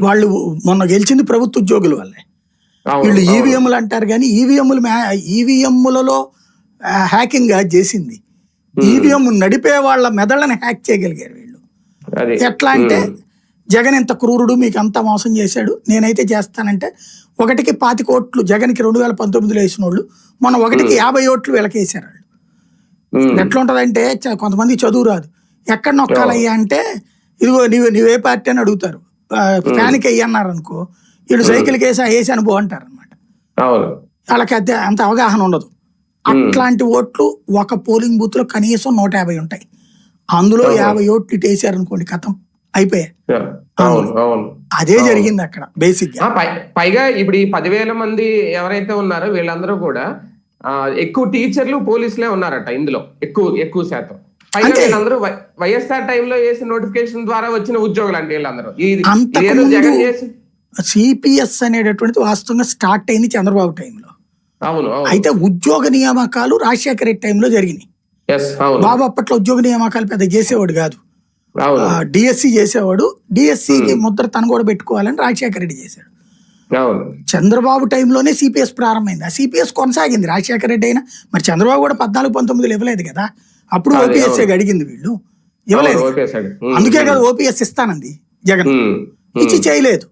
వాళ్ళు మొన్న గెలిచింది ప్రభుత్వ ఉద్యోగుల వల్లే. వీళ్ళు ఈవీఎంలు అంటారు కానీ ఈవీఎంలలో హ్యాకింగ్ చేసింది ఈవీఎం నడిపే వాళ్ళ మెదళ్ళని హ్యాక్ చేయగలిగారు వీళ్ళు. ఎట్లా అంటే జగన్ ఇంత క్రూరుడు, మీకు అంతా మోసం చేశాడు, నేనైతే చేస్తానంటే 1కి 25 కోట్లు జగన్కి 2019లో వేసిన వాళ్ళు మొన్న 1కి 50 ఓట్లు వీళ్ళకి వేసారు వాళ్ళు. ఎట్లా ఉంటదంటే కొంతమంది చదువు రాదు, ఎక్కడ నొక్కాలయ్యా అంటే ఇదిగో నీవే పార్టీ అని అడుగుతారు, ఫ్యాన్కి అయ్యన్నారు అనుకో వీళ్ళు సైకిల్కి వేసి అనుభవం అంటారు అనమాట. వాళ్ళకి అంత అవగాహన ఉండదు. అట్లాంటి ఓట్లు ఒక పోలింగ్ బూత్ లో కనీసం 150 ఉంటాయి, అందులో 50 ఓట్లు ఇటు వేసారు అనుకోండి కథం అయిపోయాయి. అదే జరిగింది అక్కడ బేసిక్ గా. పైగా ఇప్పుడు ఈ 10,000 మంది ఎవరైతే ఉన్నారో వీళ్ళందరూ కూడా ఎక్కువ టీచర్లు పోలీసులే ఉన్నారట ఇందులో, ఎక్కువ శాతం. పైగా వీళ్ళందరూ వైఎస్ఆర్ టైంలో వేసిన నోటిఫికేషన్ ద్వారా వచ్చిన ఉద్యోగులు అంటే వీళ్ళందరూ. సిపిఎస్ అనేటటువంటిది వాస్తవంగా స్టార్ట్ అయింది చంద్రబాబు టైంలో. అయితే ఉద్యోగ నియామకాలు రాజశేఖర రెడ్డి టైంలో జరిగినాయి. బాబు అప్పట్లో ఉద్యోగ నియామకాలు పెద్ద చేసేవాడు కాదు, డిఎస్సి చేసేవాడు. డిఎస్సికి ముద్ర తను కూడా పెట్టుకోవాలని రాజశేఖర రెడ్డి చేశాడు. చంద్రబాబు టైంలోనే సిపిఎస్ ప్రారంభమైంది. ఆ సిపిఎస్ కొనసాగింది రాజశేఖర రెడ్డి అయినా. మరి చంద్రబాబు కూడా 14-19 ఇవ్వలేదు కదా, అప్పుడు ఓపీఎస్ అడిగింది, వీళ్ళు ఇవ్వలేదు. అందుకే కదా ఓపీఎస్ ఇస్తానంది జగన్, ఇచ్చి చేయలేదు.